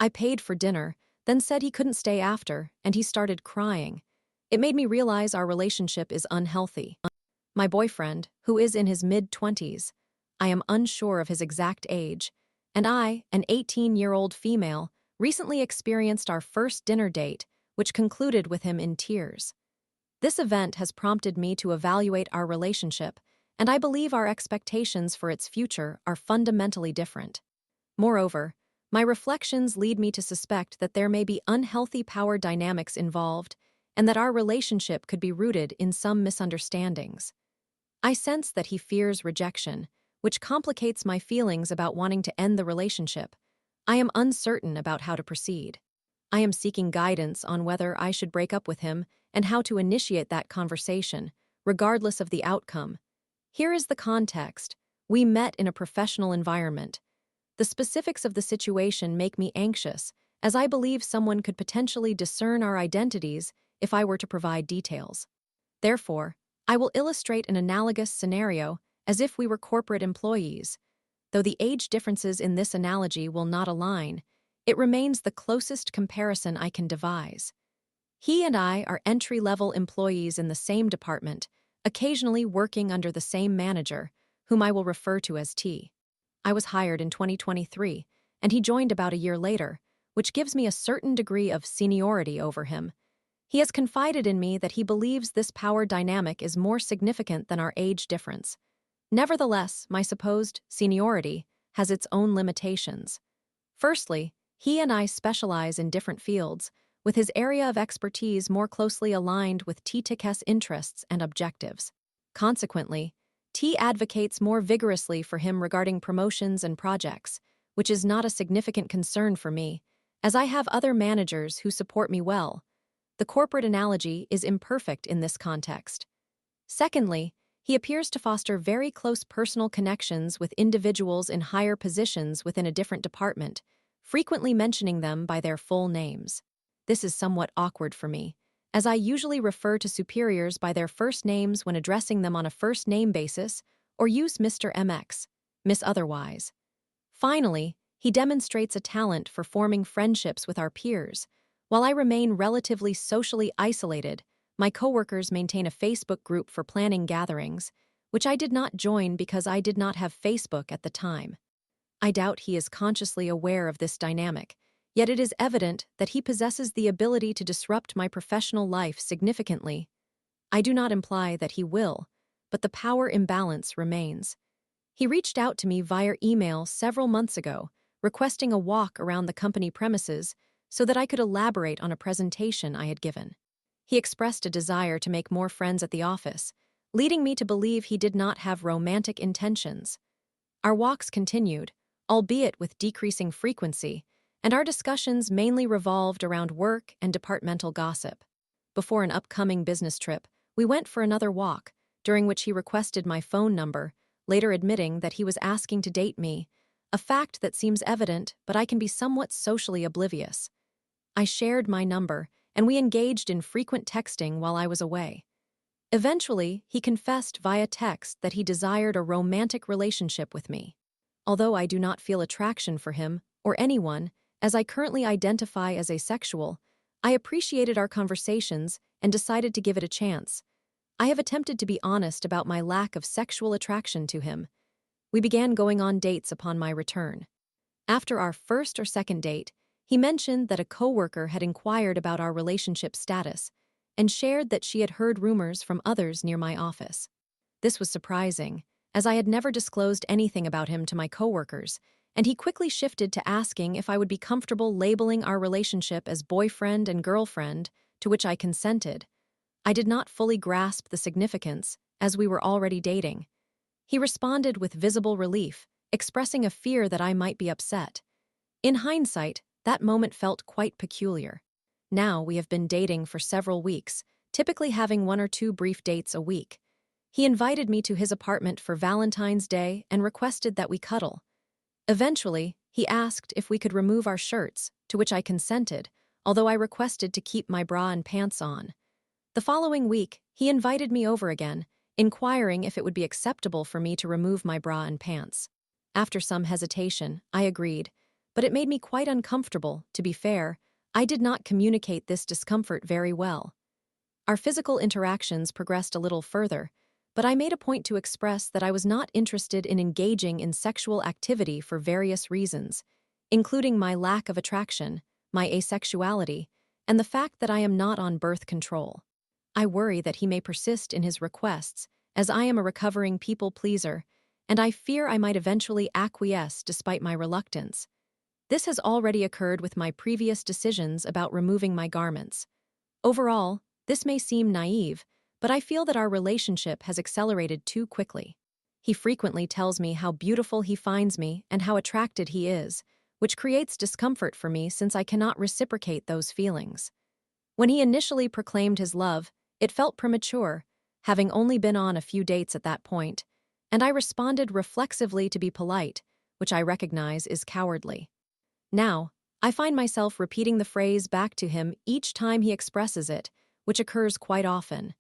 I paid for dinner, then said he couldn't stay after, and he started crying. It made me realize our relationship is unhealthy. My boyfriend, who is in his mid-20s, I am unsure of his exact age, and I, an 18-year-old female, recently experienced our first dinner date, which concluded with him in tears. This event has prompted me to evaluate our relationship, and I believe our expectations for its future are fundamentally different. Moreover, my reflections lead me to suspect that there may be unhealthy power dynamics involved, and that our relationship could be rooted in some misunderstandings. I sense that he fears rejection, which complicates my feelings about wanting to end the relationship. I am uncertain about how to proceed. I am seeking guidance on whether I should break up with him and how to initiate that conversation, regardless of the outcome. Here is the context. We met in a professional environment. The specifics of the situation make me anxious, as I believe someone could potentially discern our identities if I were to provide details. Therefore, I will illustrate an analogous scenario as if we were corporate employees. Though the age differences in this analogy will not align, it remains the closest comparison I can devise. He and I are entry-level employees in the same department, occasionally working under the same manager, whom I will refer to as T. I was hired in 2023, and he joined about a year later, which gives me a certain degree of seniority over him. He has confided in me that he believes this power dynamic is more significant than our age difference. Nevertheless, my supposed seniority has its own limitations. Firstly, he and I specialize in different fields, with his area of expertise more closely aligned with T's interests and objectives. Consequently, T advocates more vigorously for him regarding promotions and projects, which is not a significant concern for me, as I have other managers who support me well. The corporate analogy is imperfect in this context. Secondly, he appears to foster very close personal connections with individuals in higher positions within a different department, frequently mentioning them by their full names. This is somewhat awkward for me, as I usually refer to superiors by their first names when addressing them on a first-name basis, or use Mr. MX, Miss Otherwise. Finally, he demonstrates a talent for forming friendships with our peers. While I remain relatively socially isolated, my coworkers maintain a Facebook group for planning gatherings, which I did not join because I did not have Facebook at the time. I doubt he is consciously aware of this dynamic, yet it is evident that he possesses the ability to disrupt my professional life significantly. I do not imply that he will, but the power imbalance remains. He reached out to me via email several months ago, requesting a walk around the company premises so that I could elaborate on a presentation I had given. He expressed a desire to make more friends at the office, leading me to believe he did not have romantic intentions. Our walks continued, albeit with decreasing frequency, and our discussions mainly revolved around work and departmental gossip. Before an upcoming business trip, we went for another walk, during which he requested my phone number, later admitting that he was asking to date me, a fact that seems evident, but I can be somewhat socially oblivious. I shared my number, and we engaged in frequent texting while I was away. Eventually, he confessed via text that he desired a romantic relationship with me. Although I do not feel attraction for him, or anyone, as I currently identify as asexual, I appreciated our conversations and decided to give it a chance. I have attempted to be honest about my lack of sexual attraction to him. We began going on dates upon my return. After our first or second date, he mentioned that a coworker had inquired about our relationship status and shared that she had heard rumors from others near my office. This was surprising, as I had never disclosed anything about him to my coworkers, and he quickly shifted to asking if I would be comfortable labeling our relationship as boyfriend and girlfriend, to which I consented. I did not fully grasp the significance, as we were already dating. He responded with visible relief, expressing a fear that I might be upset. In hindsight, that moment felt quite peculiar. Now we have been dating for several weeks, typically having 1 or 2 brief dates a week. He invited me to his apartment for Valentine's Day and requested that we cuddle. Eventually, he asked if we could remove our shirts, to which I consented, although I requested to keep my bra and pants on. The following week, he invited me over again, inquiring if it would be acceptable for me to remove my bra and pants. After some hesitation, I agreed, but it made me quite uncomfortable. To be fair, I did not communicate this discomfort very well. Our physical interactions progressed a little further, but I made a point to express that I was not interested in engaging in sexual activity for various reasons, including my lack of attraction, my asexuality, and the fact that I am not on birth control. I worry that he may persist in his requests, as I am a recovering people pleaser, and I fear I might eventually acquiesce despite my reluctance. This has already occurred with my previous decisions about removing my garments. Overall, this may seem naive, but I feel that our relationship has accelerated too quickly. He frequently tells me how beautiful he finds me and how attracted he is, which creates discomfort for me since I cannot reciprocate those feelings. When he initially proclaimed his love, it felt premature, having only been on a few dates at that point, and I responded reflexively to be polite, which I recognize is cowardly. Now, I find myself repeating the phrase back to him each time he expresses it, which occurs quite often.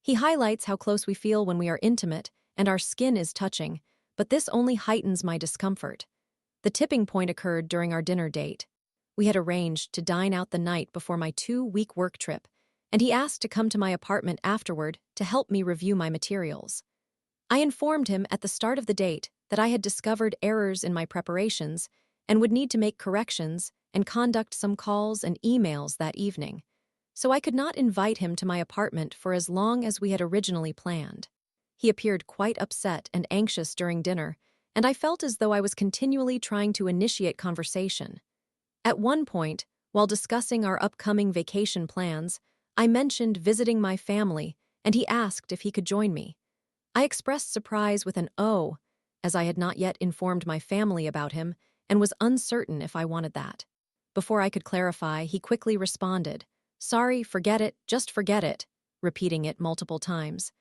He highlights how close we feel when we are intimate and our skin is touching, but this only heightens my discomfort. The tipping point occurred during our dinner date. We had arranged to dine out the night before my 2-week work trip, and he asked to come to my apartment afterward to help me review my materials. I informed him at the start of the date that I had discovered errors in my preparations and would need to make corrections and conduct some calls and emails that evening, so I could not invite him to my apartment for as long as we had originally planned. He appeared quite upset and anxious during dinner, and I felt as though I was continually trying to initiate conversation. At one point, while discussing our upcoming vacation plans, I mentioned visiting my family, and he asked if he could join me. I expressed surprise with an "oh," as I had not yet informed my family about him and was uncertain if I wanted that. Before I could clarify, he quickly responded, "Sorry, forget it, just forget it," repeating it multiple times.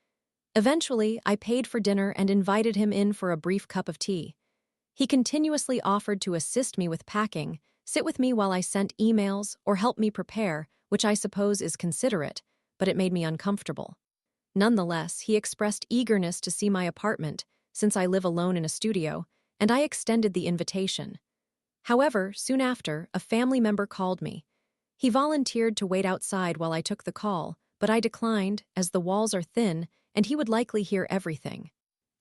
Eventually, I paid for dinner and invited him in for a brief cup of tea. He continuously offered to assist me with packing, sit with me while I sent emails, or help me prepare, which I suppose is considerate, but it made me uncomfortable. Nonetheless, he expressed eagerness to see my apartment, since I live alone in a studio, and I extended the invitation. However, soon after, a family member called me. He volunteered to wait outside while I took the call, but I declined, as the walls are thin and he would likely hear everything.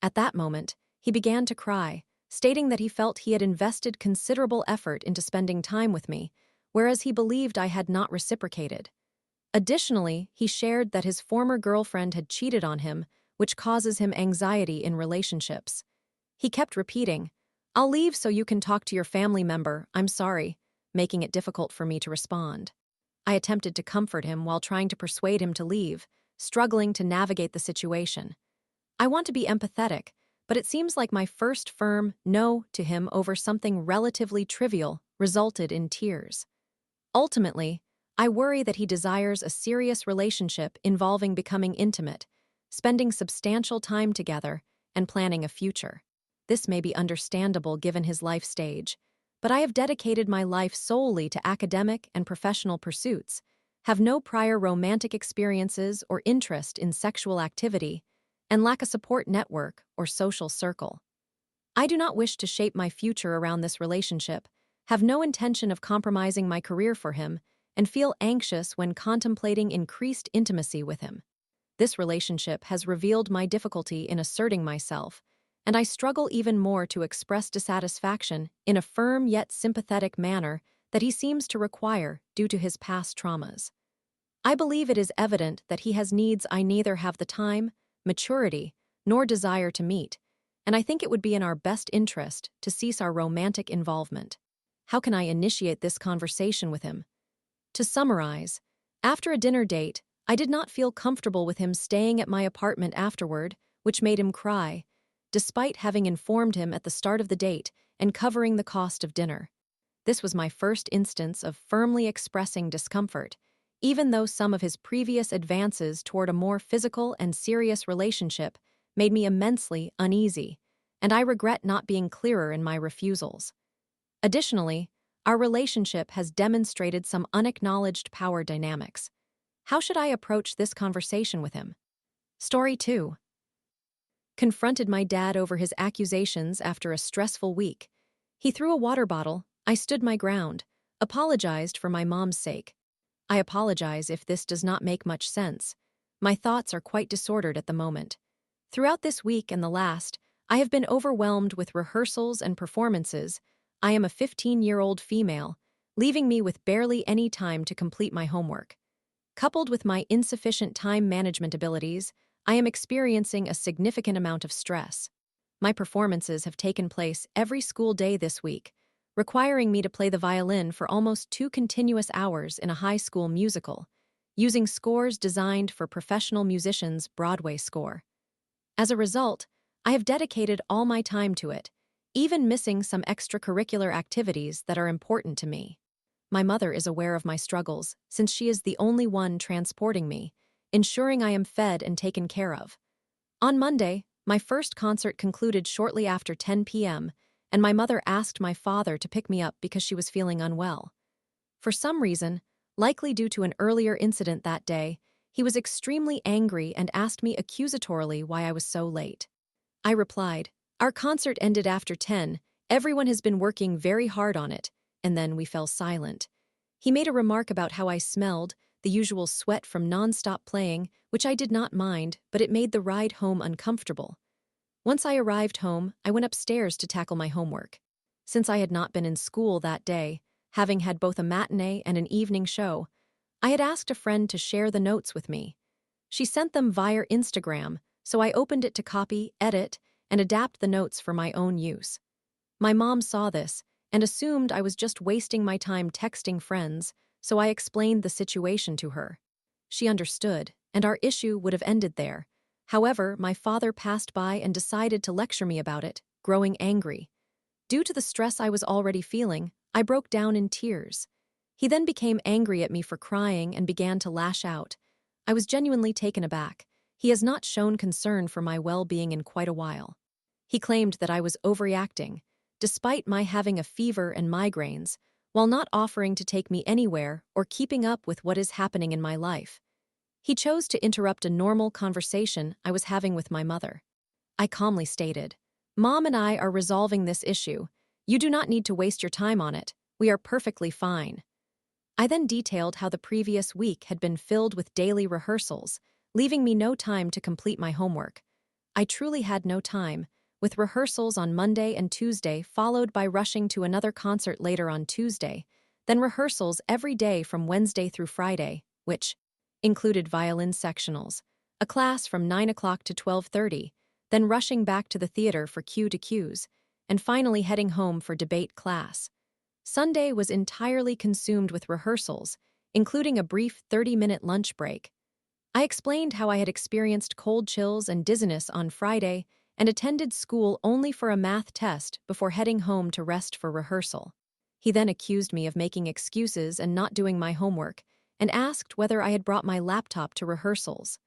At that moment, he began to cry, stating that he felt he had invested considerable effort into spending time with me, whereas he believed I had not reciprocated. Additionally, he shared that his former girlfriend had cheated on him, which causes him anxiety in relationships. He kept repeating, "I'll leave so you can talk to your family member, I'm sorry," making it difficult for me to respond. I attempted to comfort him while trying to persuade him to leave, struggling to navigate the situation. I want to be empathetic, but it seems like my first firm no to him over something relatively trivial resulted in tears. Ultimately, I worry that he desires a serious relationship involving becoming intimate, spending substantial time together, and planning a future. This may be understandable given his life stage, but I have dedicated my life solely to academic and professional pursuits, have no prior romantic experiences or interest in sexual activity, and lack a support network or social circle. I do not wish to shape my future around this relationship, have no intention of compromising my career for him, and feel anxious when contemplating increased intimacy with him. This relationship has revealed my difficulty in asserting myself, and I struggle even more to express dissatisfaction in a firm yet sympathetic manner that he seems to require due to his past traumas. I believe it is evident that he has needs I neither have the time, maturity, nor desire to meet, and I think it would be in our best interest to cease our romantic involvement. How can I initiate this conversation with him? To summarize, after a dinner date, I did not feel comfortable with him staying at my apartment afterward, which made him cry, despite having informed him at the start of the date and covering the cost of dinner. This was my first instance of firmly expressing discomfort, even though some of his previous advances toward a more physical and serious relationship made me immensely uneasy, and I regret not being clearer in my refusals. Additionally, our relationship has demonstrated some unacknowledged power dynamics. How should I approach this conversation with him? Story 2. Confronted my dad over his accusations after a stressful week. He threw a water bottle, I stood my ground, apologized for my mom's sake. I apologize if this does not make much sense. My thoughts are quite disordered at the moment. Throughout this week and the last, I have been overwhelmed with rehearsals and performances. I am a 15-year-old female, leaving me with barely any time to complete my homework. Coupled with my insufficient time management abilities, I am experiencing a significant amount of stress. My performances have taken place every school day this week, requiring me to play the violin for almost 2 continuous hours in a high school musical, using scores designed for professional musicians' Broadway score. As a result, I have dedicated all my time to it, even missing some extracurricular activities that are important to me. My mother is aware of my struggles, since she is the only one transporting me, ensuring I am fed and taken care of. On Monday, my first concert concluded shortly after 10 p.m., and my mother asked my father to pick me up because she was feeling unwell. For some reason, likely due to an earlier incident that day, he was extremely angry and asked me accusatorily why I was so late. I replied, "Our concert ended after 10, everyone has been working very hard on it," and then we fell silent. He made a remark about how I smelled, the usual sweat from non-stop playing, which I did not mind, but it made the ride home uncomfortable. Once I arrived home, I went upstairs to tackle my homework. Since I had not been in school that day, having had both a matinee and an evening show, I had asked a friend to share the notes with me. She sent them via Instagram, so I opened it to copy, edit, and adapt the notes for my own use. My mom saw this and assumed I was just wasting my time texting friends, so I explained the situation to her. She understood, and our issue would have ended there. However, my father passed by and decided to lecture me about it, growing angry. Due to the stress I was already feeling, I broke down in tears. He then became angry at me for crying and began to lash out. I was genuinely taken aback. He has not shown concern for my well-being in quite a while. He claimed that I was overreacting, despite my having a fever and migraines, while not offering to take me anywhere or keeping up with what is happening in my life. He chose to interrupt a normal conversation I was having with my mother. I calmly stated, "Mom and I are resolving this issue. You do not need to waste your time on it. We are perfectly fine." I then detailed how the previous week had been filled with daily rehearsals, leaving me no time to complete my homework. I truly had no time, with rehearsals on Monday and Tuesday followed by rushing to another concert later on Tuesday, then rehearsals every day from Wednesday through Friday, which included violin sectionals, a class from 9 o'clock to 12:30, then rushing back to the theater for cue to cues, and finally heading home for debate class. Sunday was entirely consumed with rehearsals, including a brief 30-minute lunch break. I explained how I had experienced cold chills and dizziness on Friday and attended school only for a math test before heading home to rest for rehearsal. He then accused me of making excuses and not doing my homework, and asked whether I had brought my laptop to rehearsals.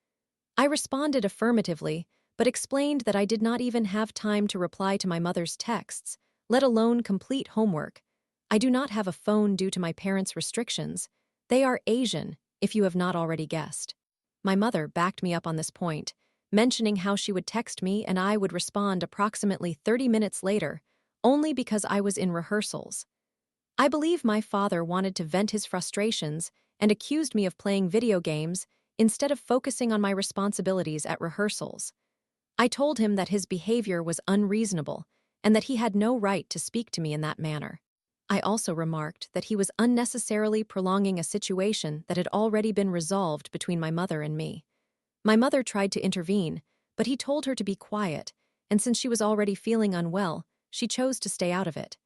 I responded affirmatively, but explained that I did not even have time to reply to my mother's texts, let alone complete homework. I do not have a phone due to my parents' restrictions. They are Asian, if you have not already guessed. My mother backed me up on this point, mentioning how she would text me and I would respond approximately 30 minutes later, only because I was in rehearsals. I believe my father wanted to vent his frustrations and accused me of playing video games instead of focusing on my responsibilities at rehearsals. I told him that his behavior was unreasonable and that he had no right to speak to me in that manner. I also remarked that he was unnecessarily prolonging a situation that had already been resolved between my mother and me. My mother tried to intervene, but he told her to be quiet, and since she was already feeling unwell, she chose to stay out of it.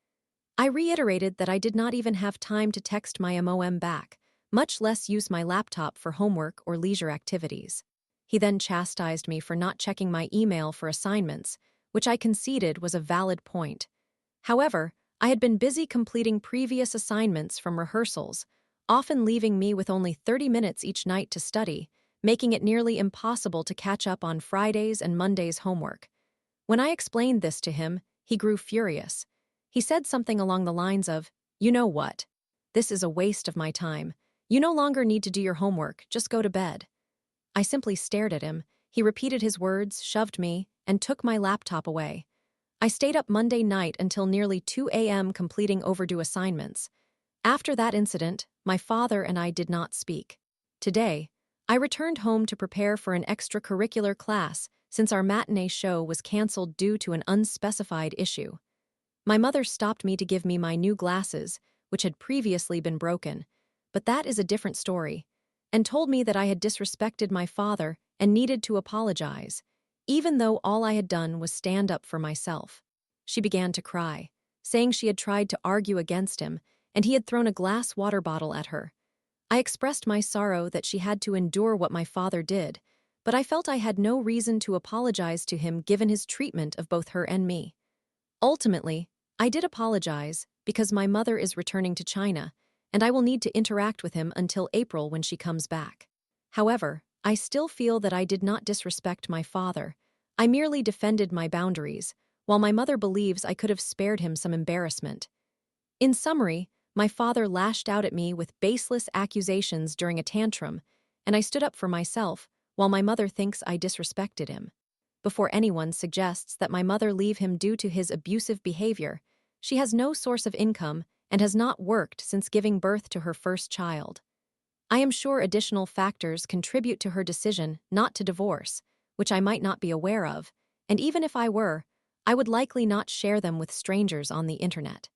I reiterated that I did not even have time to text my mom back, much less use my laptop for homework or leisure activities. He then chastised me for not checking my email for assignments, which I conceded was a valid point. However, I had been busy completing previous assignments from rehearsals, often leaving me with only 30 minutes each night to study, making it nearly impossible to catch up on Fridays and Mondays' homework. When I explained this to him, he grew furious. He said something along the lines of, "You know what? This is a waste of my time. You no longer need to do your homework, just go to bed." I simply stared at him. He repeated his words, shoved me, and took my laptop away. I stayed up Monday night until nearly 2 a.m. completing overdue assignments. After that incident, my father and I did not speak. Today, I returned home to prepare for an extracurricular class since our matinee show was canceled due to an unspecified issue. My mother stopped me to give me my new glasses, which had previously been broken, but that is a different story, and told me that I had disrespected my father and needed to apologize, even though all I had done was stand up for myself. She began to cry, saying she had tried to argue against him and he had thrown a glass water bottle at her. I expressed my sorrow that she had to endure what my father did, but I felt I had no reason to apologize to him given his treatment of both her and me. Ultimately, I did apologize because my mother is returning to China, and I will need to interact with him until April when she comes back. However, I still feel that I did not disrespect my father. I merely defended my boundaries, while my mother believes I could have spared him some embarrassment. In summary, my father lashed out at me with baseless accusations during a tantrum, and I stood up for myself, while my mother thinks I disrespected him. Before anyone suggests that my mother leave him due to his abusive behavior, she has no source of income and has not worked since giving birth to her first child. I am sure additional factors contribute to her decision not to divorce, which I might not be aware of, and even if I were, I would likely not share them with strangers on the internet.